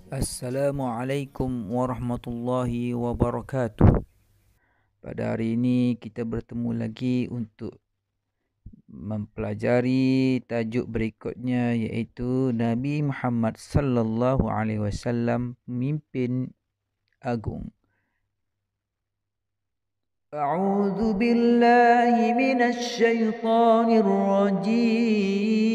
Assalamualaikum warahmatullahi wabarakatuh. Pada hari ini kita bertemu lagi untuk mempelajari tajuk berikutnya, iaitu Nabi Muhammad sallallahu alaihi wasallam, pemimpin agung. A'udzu billahi minasy syaithanir rajim.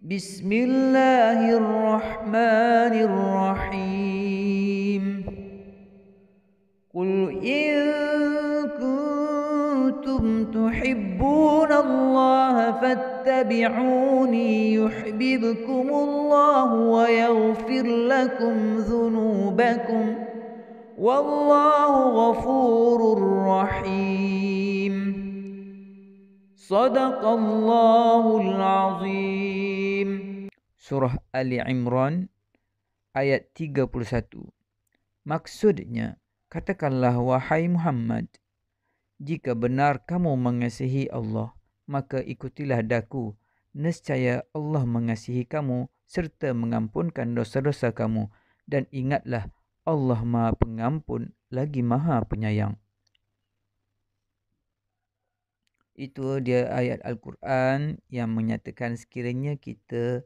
Bismillahirrahmanirrahim. Qul in kuntum tuhibbunallaha fattabi'uni yuhibbukumullahu wa yaghfir lakum dhunubakum wallahu ghafurur rahim. Sadaqallahul azim. Surah Ali Imran ayat 31. Maksudnya, katakanlah wahai Muhammad, jika benar kamu mengasihi Allah, maka ikutilah daku. Nescaya Allah mengasihi kamu serta mengampunkan dosa-dosa kamu. Dan ingatlah, Allah Maha Pengampun lagi Maha Penyayang. Itu dia ayat Al-Quran yang menyatakan sekiranya kita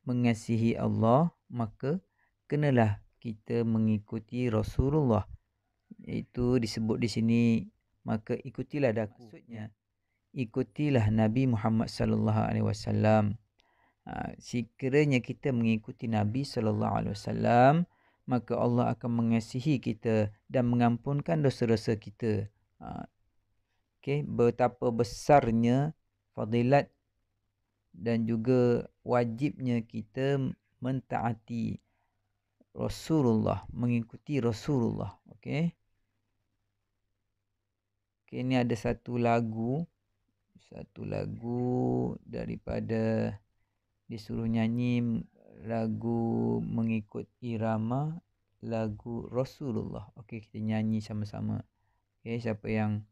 mengasihi Allah, maka kenalah kita mengikuti Rasulullah. Itu disebut di sini, maka ikutilah daku. Maksudnya, ikutilah Nabi Muhammad sallallahu alaihi wasallam. Sekiranya kita mengikuti Nabi sallallahu alaihi wasallam, maka Allah akan mengasihi kita dan mengampunkan dosa-dosa kita. Betapa besarnya fadilat dan juga wajibnya kita mentaati Rasulullah, mengikuti Rasulullah. Ini ada satu lagu daripada disuruh nyanyi lagu mengikut irama lagu Rasulullah. Kita nyanyi sama-sama. Siapa yang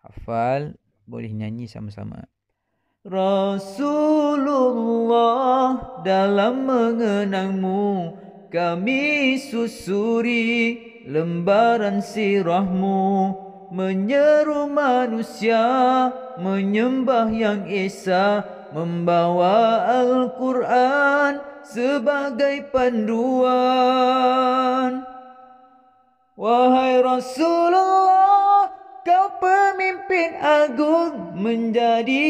hafal boleh nyanyi sama-sama. Rasulullah, dalam mengenangmu kami susuri lembaran sirahmu, menyeru manusia menyembah yang esa, membawa Al-Quran sebagai panduan. Wahai Rasulullah, kau pemimpin agung, menjadi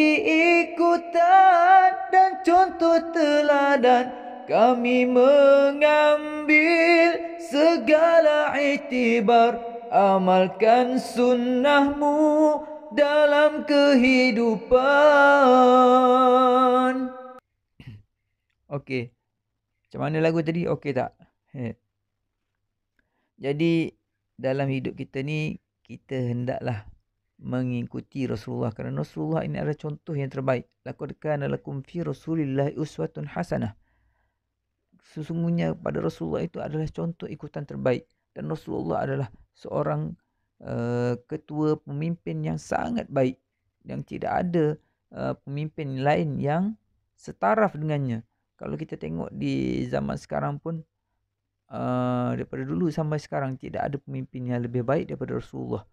ikutan dan contoh teladan. Kami mengambil segala iktibar, amalkan sunnahmu dalam kehidupan. Macam mana lagu tadi? Tak? Jadi dalam hidup kita ni, kita hendaklah mengikuti Rasulullah, kerana Rasulullah ini adalah contoh yang terbaik. Laqad kana lakum fi Rasulillahi uswatun hasanah. Sesungguhnya pada Rasulullah itu adalah contoh ikutan terbaik, dan Rasulullah adalah seorang ketua pemimpin yang sangat baik, yang tidak ada pemimpin lain yang setaraf dengannya. Kalau kita tengok di zaman sekarang pun, daripada dulu sampai sekarang, tidak ada pemimpin yang lebih baik daripada Rasulullah.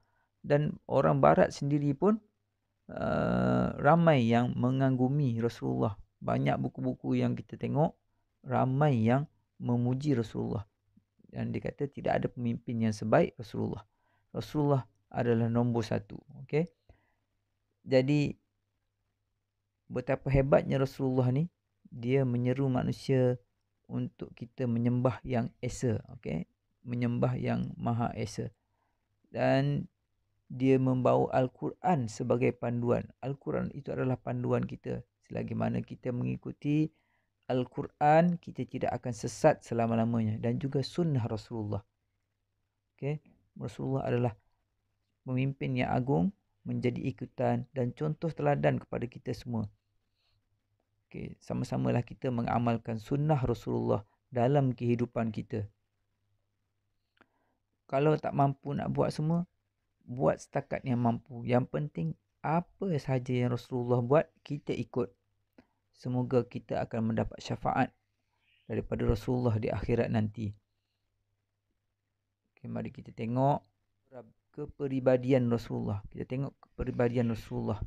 Dan orang barat sendiri pun ramai yang mengagumi Rasulullah. Banyak buku-buku yang kita tengok, ramai yang memuji Rasulullah, dan dia kata tidak ada pemimpin yang sebaik Rasulullah. Rasulullah adalah nombor satu. Jadi betapa hebatnya Rasulullah ni, dia menyeru manusia untuk kita menyembah yang esa, menyembah yang Maha Esa. Dan dia membawa Al-Quran sebagai panduan. Al-Quran itu adalah panduan kita. Selagi mana kita mengikuti Al-Quran, kita tidak akan sesat selama-lamanya. Dan juga sunnah Rasulullah. Rasulullah adalah pemimpin yang agung, menjadi ikutan dan contoh teladan kepada kita semua. Sama-samalah kita mengamalkan sunnah Rasulullah dalam kehidupan kita. Kalau tak mampu nak buat semua, buat setakat yang mampu. Yang penting apa sahaja yang Rasulullah buat, kita ikut. Semoga kita akan mendapat syafaat daripada Rasulullah di akhirat nanti. Okay, mari kita tengok kepribadian Rasulullah. Kita tengok kepribadian Rasulullah.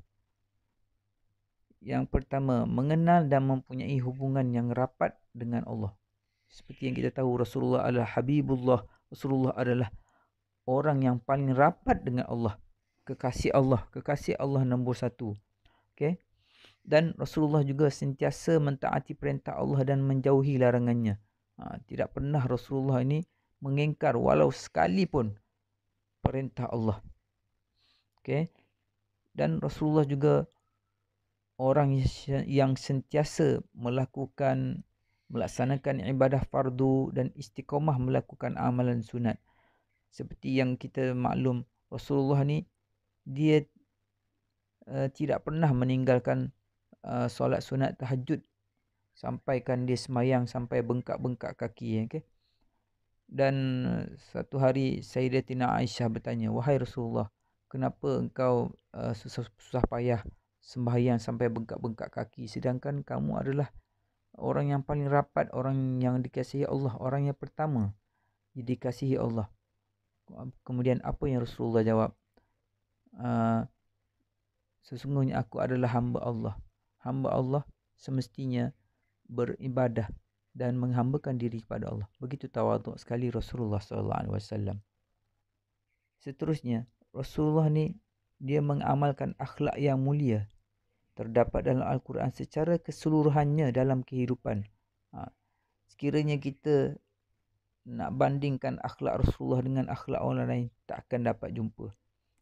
Yang pertama, mengenal dan mempunyai hubungan yang rapat dengan Allah. Seperti yang kita tahu, Rasulullah adalah Habibullah. Rasulullah adalah orang yang paling rapat dengan Allah. Kekasih Allah. Kekasih Allah nombor 1. Okay? Dan Rasulullah juga sentiasa mentaati perintah Allah dan menjauhi larangannya. Tidak pernah Rasulullah ini mengingkar walau sekalipun perintah Allah. Okay? Dan Rasulullah juga orang yang sentiasa melaksanakan ibadah fardu dan istiqamah melakukan amalan sunat. Seperti yang kita maklum, Rasulullah ni dia tidak pernah meninggalkan solat sunat tahajud sampaikan dia semayang sampai bengkak-bengkak kaki. Okay? Dan satu hari Sayyidatina Aisyah bertanya, "Wahai Rasulullah, kenapa engkau susah payah sembahyang sampai bengkak-bengkak kaki, sedangkan kamu adalah orang yang paling rapat, orang yang dikasihi Allah, orang yang pertama dikasihi Allah?" Kemudian apa yang Rasulullah jawab? Sesungguhnya aku adalah hamba Allah. Hamba Allah semestinya beribadah dan menghambakan diri kepada Allah. Begitu tawaduk sekali Rasulullah SAW. Seterusnya, Rasulullah ni dia mengamalkan akhlak yang mulia. Terdapat dalam Al-Quran secara keseluruhannya dalam kehidupan. Sekiranya kita nak bandingkan akhlak Rasulullah dengan akhlak orang lain, tak akan dapat jumpa.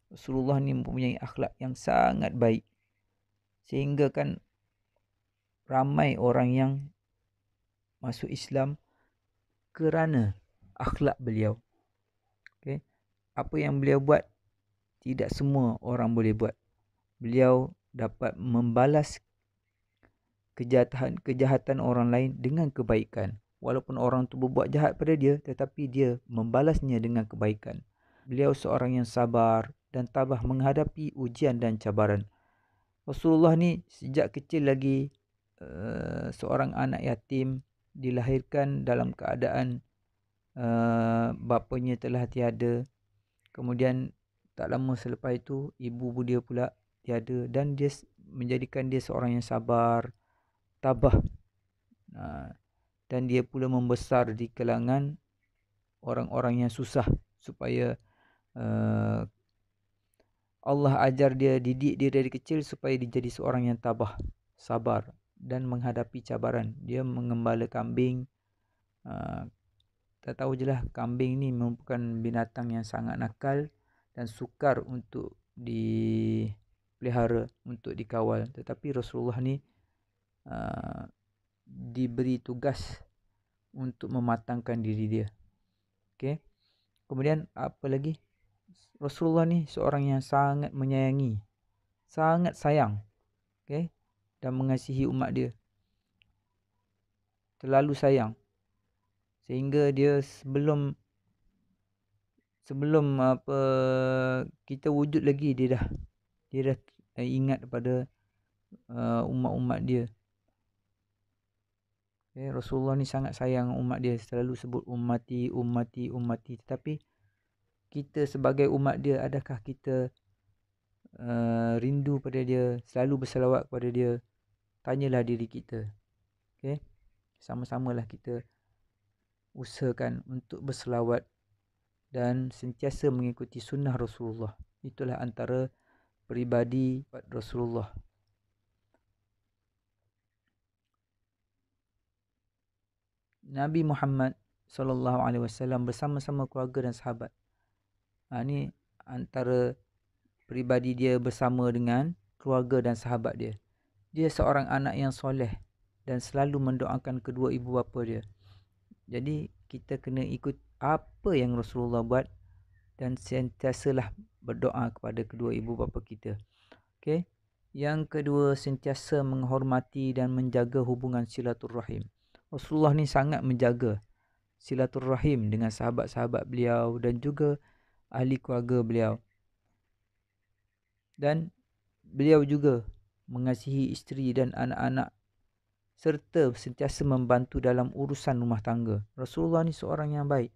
Rasulullah ni mempunyai akhlak yang sangat baik. Sehingga kan ramai orang yang masuk Islam kerana akhlak beliau. Okay? Apa yang beliau buat, tidak semua orang boleh buat. Beliau dapat membalas kejahatan orang lain dengan kebaikan. Walaupun orang tu berbuat jahat pada dia, tetapi dia membalasnya dengan kebaikan. Beliau seorang yang sabar dan tabah menghadapi ujian dan cabaran. Rasulullah ni sejak kecil lagi seorang anak yatim, dilahirkan dalam keadaan bapanya telah tiada. Kemudian tak lama selepas itu ibu dia pula tiada, dan dia menjadikan dia seorang yang sabar, tabah. Dan dia pula membesar di kalangan orang-orang yang susah, supaya Allah ajar dia, didik dia dari kecil supaya dia jadi seorang yang tabah, sabar dan menghadapi cabaran. Dia mengembala kambing. Kita tahu je lah, kambing ni merupakan binatang yang sangat nakal dan sukar untuk dipelihara, untuk dikawal. Tetapi Rasulullah ni diberi tugas untuk mematangkan diri dia. Okay? Kemudian apa lagi? Rasulullah ni seorang yang sangat menyayangi, sangat sayang, okay? Dan mengasihi umat dia. Terlalu sayang. Sehingga dia sebelum kita wujud lagi, dia dah ingat pada umat-umat dia. Okay? Rasulullah ni sangat sayang umat dia, selalu sebut ummati, ummati, ummati. Tetapi kita sebagai umat dia, adakah kita rindu pada dia, selalu berselawat kepada dia? Tanyalah diri kita. Okay? Sama-samalah kita usahakan untuk berselawat dan sentiasa mengikuti sunnah Rasulullah. Itulah antara peribadi Rasulullah. Nabi Muhammad SAW bersama-sama keluarga dan sahabat. Ini antara peribadi dia bersama dengan keluarga dan sahabat dia. Dia seorang anak yang soleh dan selalu mendoakan kedua ibu bapa dia. Jadi kita kena ikut apa yang Rasulullah buat dan sentiasalah berdoa kepada kedua ibu bapa kita. Okay? Yang kedua, sentiasa menghormati dan menjaga hubungan silaturrahim. Rasulullah ni sangat menjaga silaturrahim dengan sahabat-sahabat beliau dan juga ahli keluarga beliau. Dan beliau juga mengasihi isteri dan anak-anak serta sentiasa membantu dalam urusan rumah tangga. Rasulullah ni seorang yang baik.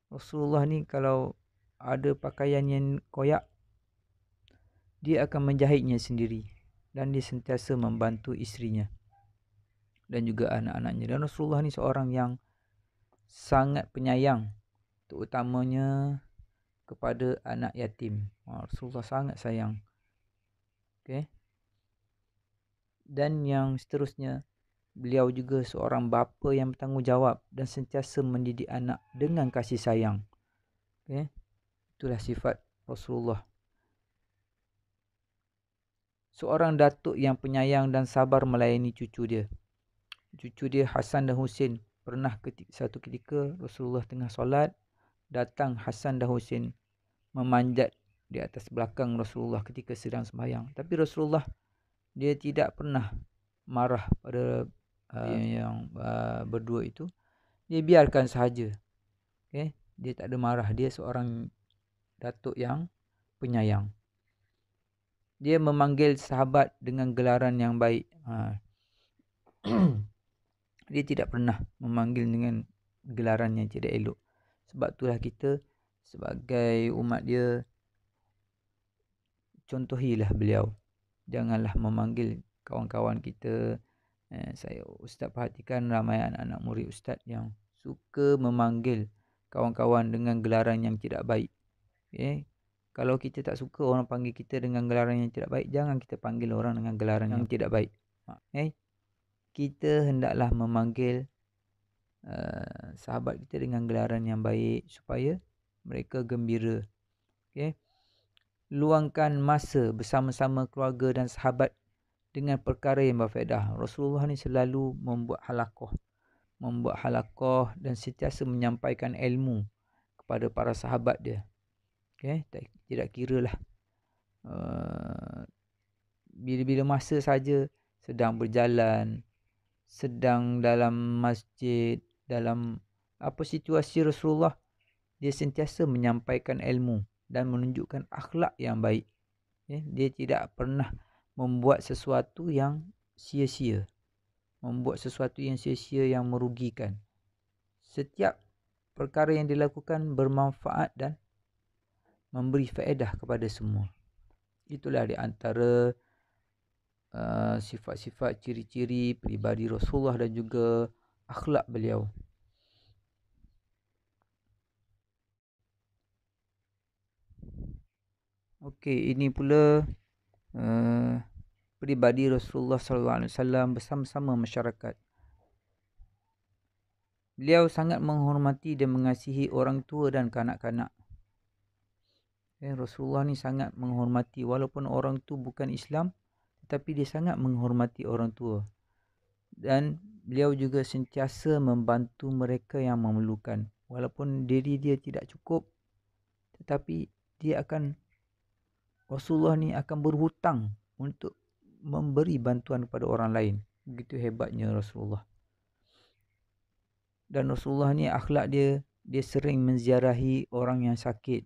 Rasulullah ni kalau ada pakaian yang koyak, dia akan menjahitnya sendiri dan dia sentiasa membantu isterinya dan juga anak-anaknya. Dan Rasulullah ni seorang yang sangat penyayang, terutamanya kepada anak yatim. Rasulullah sangat sayang. Okay. Dan yang seterusnya, beliau juga seorang bapa yang bertanggungjawab dan sentiasa mendidik anak dengan kasih sayang. Okay. Itulah sifat Rasulullah. Seorang datuk yang penyayang dan sabar melayani cucu dia. Cucu dia Hasan dan Husin. Pernah satu ketika Rasulullah tengah solat, datang Hasan dan Husin memanjat di atas belakang Rasulullah ketika sedang sembahyang. Tapi Rasulullah dia tidak pernah marah pada yang berdua itu. Dia biarkan sahaja. Okay? Dia tak ada marah. Dia seorang datuk yang penyayang. Dia memanggil sahabat dengan gelaran yang baik. Dia tidak pernah memanggil dengan gelaran yang tidak elok. Sebab itulah kita sebagai umat dia, contohilah beliau. Janganlah memanggil kawan-kawan kita. Saya Ustaz perhatikan ramai anak-anak murid Ustaz yang suka memanggil kawan-kawan dengan gelaran yang tidak baik. Okay? Kalau kita tak suka orang panggil kita dengan gelaran yang tidak baik, jangan kita panggil orang dengan gelaran yang tidak baik. Okay? Kita hendaklah memanggil sahabat kita dengan gelaran yang baik supaya mereka gembira. Okay? Luangkan masa bersama-sama keluarga dan sahabat dengan perkara yang berfaedah. Rasulullah ni selalu membuat halaqah dan sentiasa menyampaikan ilmu kepada para sahabat dia. Okay? Tidak kira lah bila-bila masa saja, sedang berjalan, sedang dalam masjid, dalam apa situasi Rasulullah, dia sentiasa menyampaikan ilmu dan menunjukkan akhlak yang baik. Okay? Dia tidak pernah membuat sesuatu yang sia-sia, yang merugikan. Setiap perkara yang dilakukan bermanfaat dan memberi faedah kepada semua. Itulah di antara sifat-sifat ciri-ciri peribadi Rasulullah dan juga akhlak beliau. Okey, ini pula peribadi Rasulullah SAW bersama-sama masyarakat. Beliau sangat menghormati dan mengasihi orang tua dan kanak-kanak. Rasulullah ni sangat menghormati, walaupun orang tu bukan Islam, tetapi dia sangat menghormati orang tua. Dan beliau juga sentiasa membantu mereka yang memerlukan. Walaupun diri dia tidak cukup, tetapi Rasulullah ni akan berhutang untuk memberi bantuan kepada orang lain. Begitu hebatnya Rasulullah. Dan Rasulullah ni akhlak dia sering menziarahi orang yang sakit.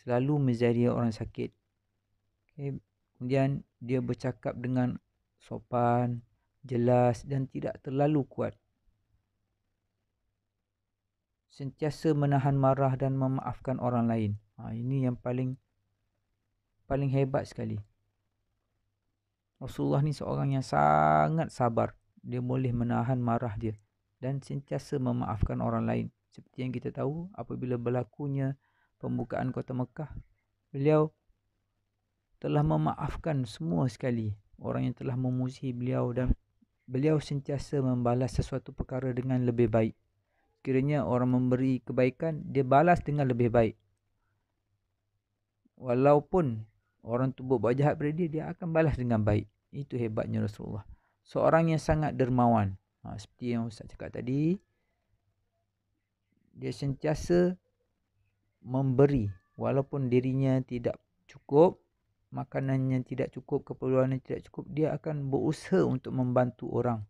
Selalu menziarahi orang sakit. Okay. Kemudian dia bercakap dengan sopan, jelas dan tidak terlalu kuat. Sentiasa menahan marah dan memaafkan orang lain. Ini yang paling hebat sekali. Rasulullah ni seorang yang sangat sabar. Dia boleh menahan marah dia dan sentiasa memaafkan orang lain. Seperti yang kita tahu, apabila berlakunya pembukaan kota Mekah, beliau telah memaafkan semua sekali orang yang telah memusuhi beliau dan beliau sentiasa membalas sesuatu perkara dengan lebih baik. Kiranya orang memberi kebaikan, dia balas dengan lebih baik. Walaupun orang tu buat jahat pada dia akan balas dengan baik. Itu hebatnya Rasulullah. Seorang yang sangat dermawan. Seperti yang Ustaz cakap tadi, dia sentiasa memberi walaupun dirinya tidak cukup, makanannya tidak cukup, keperluannya tidak cukup, dia akan berusaha untuk membantu orang.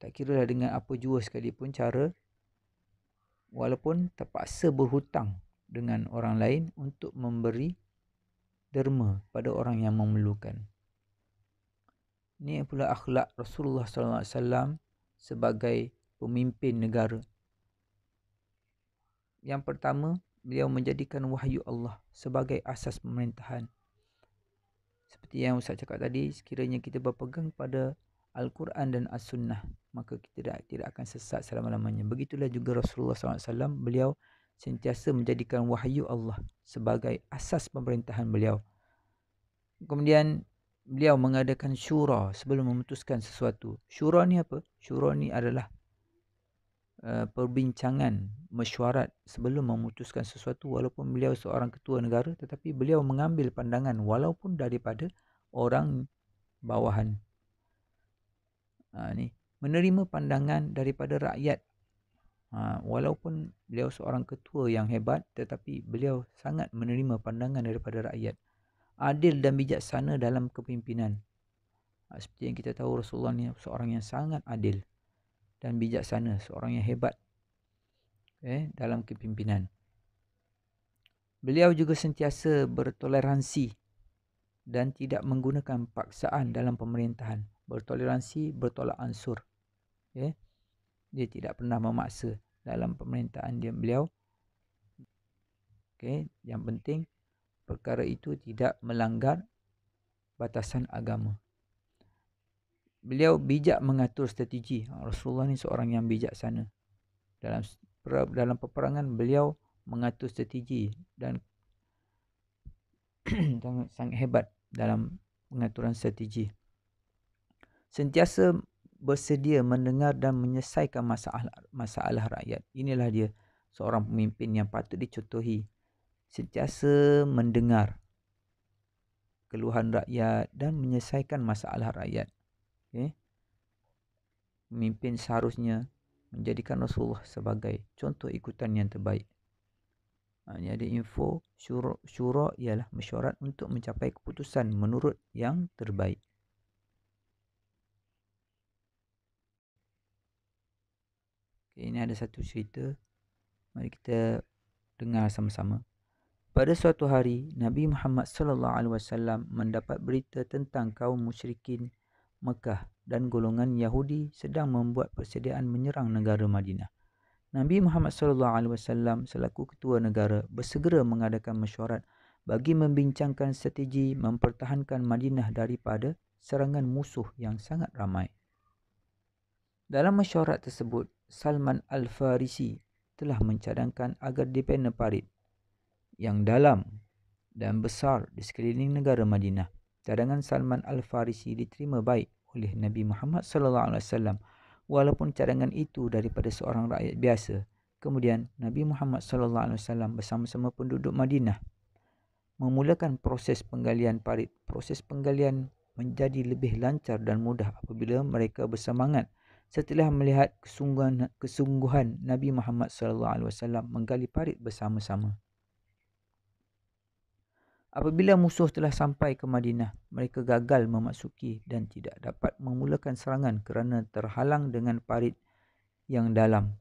Tak kira lah dengan apa jua sekalipun cara, walaupun terpaksa berhutang dengan orang lain untuk memberi derma pada orang yang memerlukan. Ini pula akhlak Rasulullah SAW sebagai pemimpin negara. Yang pertama, beliau menjadikan wahyu Allah sebagai asas pemerintahan. Seperti yang Ustaz cakap tadi, sekiranya kita berpegang pada Al-Quran dan As-Sunnah, maka kita tidak akan sesat selama-lamanya. Begitulah juga Rasulullah SAW, beliau sentiasa menjadikan wahyu Allah sebagai asas pemerintahan beliau. Kemudian beliau mengadakan syura sebelum memutuskan sesuatu. Syura ni apa? Syura ni adalah perbincangan mesyuarat sebelum memutuskan sesuatu, walaupun beliau seorang ketua negara, tetapi beliau mengambil pandangan walaupun daripada orang bawahan. Ni menerima pandangan daripada rakyat. Walaupun beliau seorang ketua yang hebat, tetapi beliau sangat menerima pandangan daripada rakyat. Adil dan bijaksana dalam kepimpinan. Seperti yang kita tahu, Rasulullah ni seorang yang sangat adil dan bijaksana, seorang yang hebat dalam kepimpinan. Beliau juga sentiasa bertoleransi dan tidak menggunakan paksaan dalam pemerintahan. Bertoleransi, bertolak ansur. Dia tidak pernah memaksa dalam pemerintahan beliau. Yang penting perkara itu tidak melanggar batasan agama. Beliau bijak mengatur strategi. Rasulullah ni seorang yang bijaksana. Dalam peperangan beliau mengatur strategi dan sangat hebat dalam pengaturan strategi. Sentiasa bersedia mendengar dan menyelesaikan masalah rakyat. Inilah dia seorang pemimpin yang patut dicontohi. Sentiasa mendengar keluhan rakyat dan menyelesaikan masalah rakyat. Pemimpin seharusnya menjadikan Rasulullah sebagai contoh ikutan yang terbaik. Ini ada info, syura ialah mesyuarat untuk mencapai keputusan menurut yang terbaik. Ini ada satu cerita. Mari kita dengar sama-sama. Pada suatu hari, Nabi Muhammad SAW mendapat berita tentang kaum musyrikin Mekah dan golongan Yahudi sedang membuat persediaan menyerang negara Madinah. Nabi Muhammad SAW selaku ketua negara bersegera mengadakan mesyuarat bagi membincangkan strategi mempertahankan Madinah daripada serangan musuh yang sangat ramai. Dalam mesyuarat tersebut, Salman Al-Farisi telah mencadangkan agar dibina parit yang dalam dan besar di sekeliling negara Madinah. Cadangan Salman Al-Farisi diterima baik oleh Nabi Muhammad SAW, walaupun cadangan itu daripada seorang rakyat biasa. Kemudian Nabi Muhammad SAW bersama-sama penduduk Madinah memulakan proses penggalian parit. Proses penggalian menjadi lebih lancar dan mudah apabila mereka bersemangat setelah melihat kesungguhan Nabi Muhammad SAW menggali parit bersama-sama. Apabila musuh telah sampai ke Madinah, mereka gagal memasuki dan tidak dapat memulakan serangan kerana terhalang dengan parit yang dalam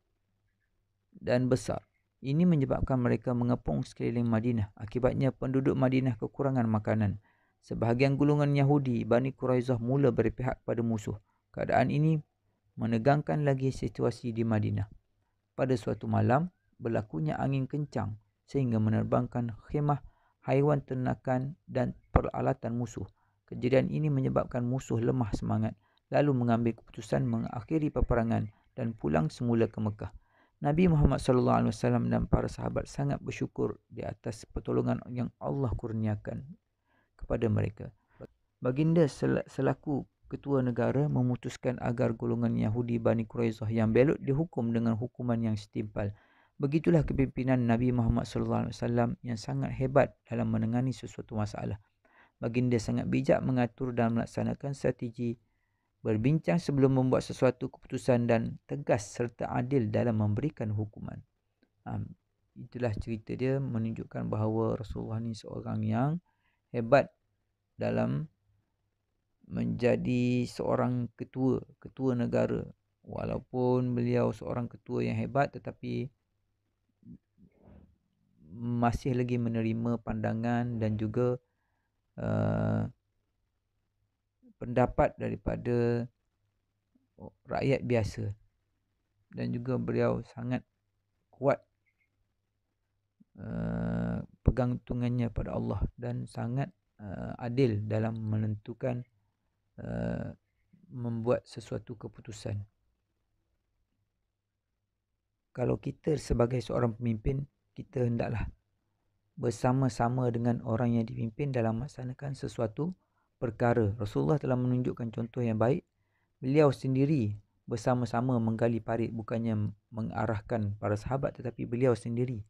dan besar. Ini menyebabkan mereka mengepung sekeliling Madinah. Akibatnya penduduk Madinah kekurangan makanan. Sebahagian golongan Yahudi, Bani Quraizah mula berpihak pada musuh. Keadaan ini menegangkan lagi situasi di Madinah. Pada suatu malam, berlakunya angin kencang sehingga menerbangkan khemah, haiwan ternakan dan peralatan musuh. Kejadian ini menyebabkan musuh lemah semangat, lalu mengambil keputusan mengakhiri peperangan dan pulang semula ke Mekah. Nabi Muhammad SAW dan para sahabat sangat bersyukur di atas pertolongan yang Allah kurniakan kepada mereka. Baginda selaku ketua negara memutuskan agar golongan Yahudi Bani Quraizah yang belot dihukum dengan hukuman yang setimpal. Begitulah kepimpinan Nabi Muhammad SAW yang sangat hebat dalam menangani sesuatu masalah. Baginda sangat bijak mengatur dan melaksanakan strategi, berbincang sebelum membuat sesuatu keputusan dan tegas serta adil dalam memberikan hukuman. Itulah cerita dia menunjukkan bahawa Rasulullah ni seorang yang hebat dalam menjadi seorang ketua negara. Walaupun beliau seorang ketua yang hebat, tetapi masih lagi menerima pandangan dan juga pendapat daripada rakyat biasa, dan juga beliau sangat kuat pegantungannya pada Allah dan sangat adil dalam menentukan membuat sesuatu keputusan. Kalau kita sebagai seorang pemimpin, kita hendaklah bersama-sama dengan orang yang dipimpin dalam melaksanakan sesuatu perkara. Rasulullah telah menunjukkan contoh yang baik. Beliau sendiri bersama-sama menggali parit, bukannya mengarahkan para sahabat, tetapi beliau sendiri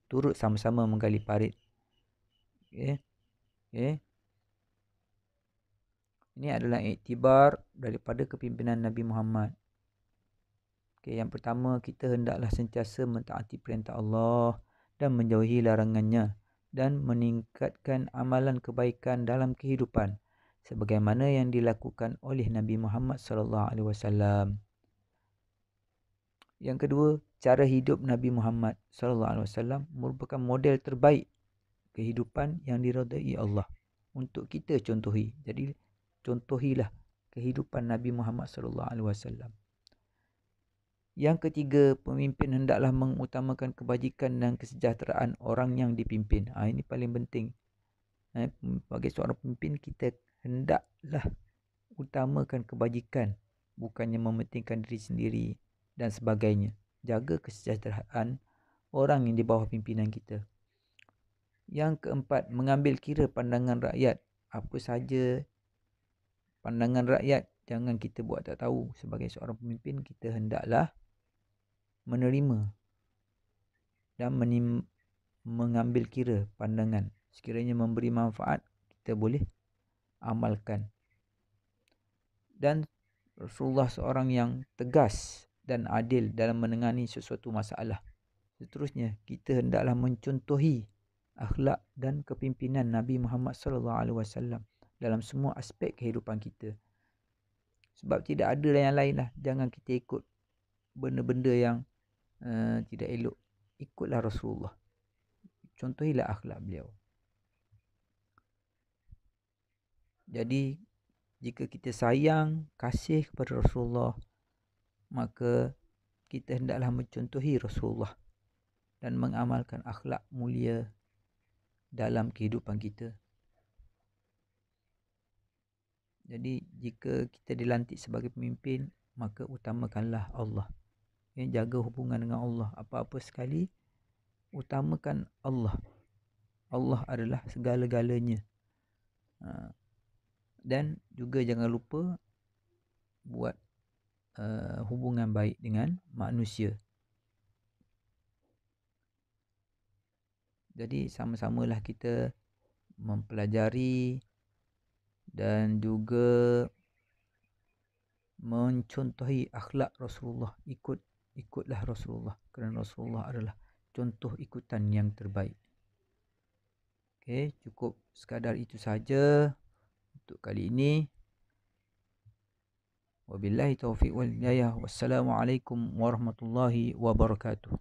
turut sama-sama menggali parit. Okay. Ini adalah iktibar daripada kepimpinan Nabi Muhammad. Okay, yang pertama, kita hendaklah sentiasa mentaati perintah Allah dan menjauhi larangannya, dan meningkatkan amalan kebaikan dalam kehidupan sebagaimana yang dilakukan oleh Nabi Muhammad SAW. Yang kedua, cara hidup Nabi Muhammad SAW merupakan model terbaik kehidupan yang diridai Allah untuk kita contohi. Jadi contohilah kehidupan Nabi Muhammad SAW. Yang ketiga, pemimpin hendaklah mengutamakan kebajikan dan kesejahteraan orang yang dipimpin. Ini paling penting. Bagi seorang pemimpin, kita hendaklah utamakan kebajikan, bukannya mementingkan diri sendiri dan sebagainya. Jaga kesejahteraan orang yang di bawah pimpinan kita. Yang keempat, mengambil kira pandangan rakyat. Apa saja pandangan rakyat, jangan kita buat tak tahu. Sebagai seorang pemimpin, kita hendaklah menerima dan mengambil kira pandangan. Sekiranya memberi manfaat, kita boleh amalkan. Dan Rasulullah seorang yang tegas dan adil dalam menangani sesuatu masalah. Seterusnya, kita hendaklah mencontohi akhlak dan kepimpinan Nabi Muhammad SAW dalam semua aspek kehidupan kita. Sebab tidak ada yang lain lah. Jangan kita ikut benda-benda yang tidak elok. Ikutlah Rasulullah. Contohilah akhlak beliau. Jadi, jika kita sayang, kasih kepada Rasulullah, maka kita hendaklah mencontohi Rasulullah dan mengamalkan akhlak mulia dalam kehidupan kita. Jadi, jika kita dilantik sebagai pemimpin, maka utamakanlah Allah. Jaga hubungan dengan Allah. Apa-apa sekali, utamakan Allah. Allah adalah segala-galanya. Dan juga jangan lupa buat hubungan baik dengan manusia. Jadi sama-samalah kita mempelajari dan juga mencontohi akhlak Rasulullah. Ikutlah Rasulullah, kerana Rasulullah adalah contoh ikutan yang terbaik. Okey, cukup sekadar itu saja untuk kali ini. Wabillahi taufiq wal hidayah. Wassalamualaikum warahmatullahi wabarakatuh.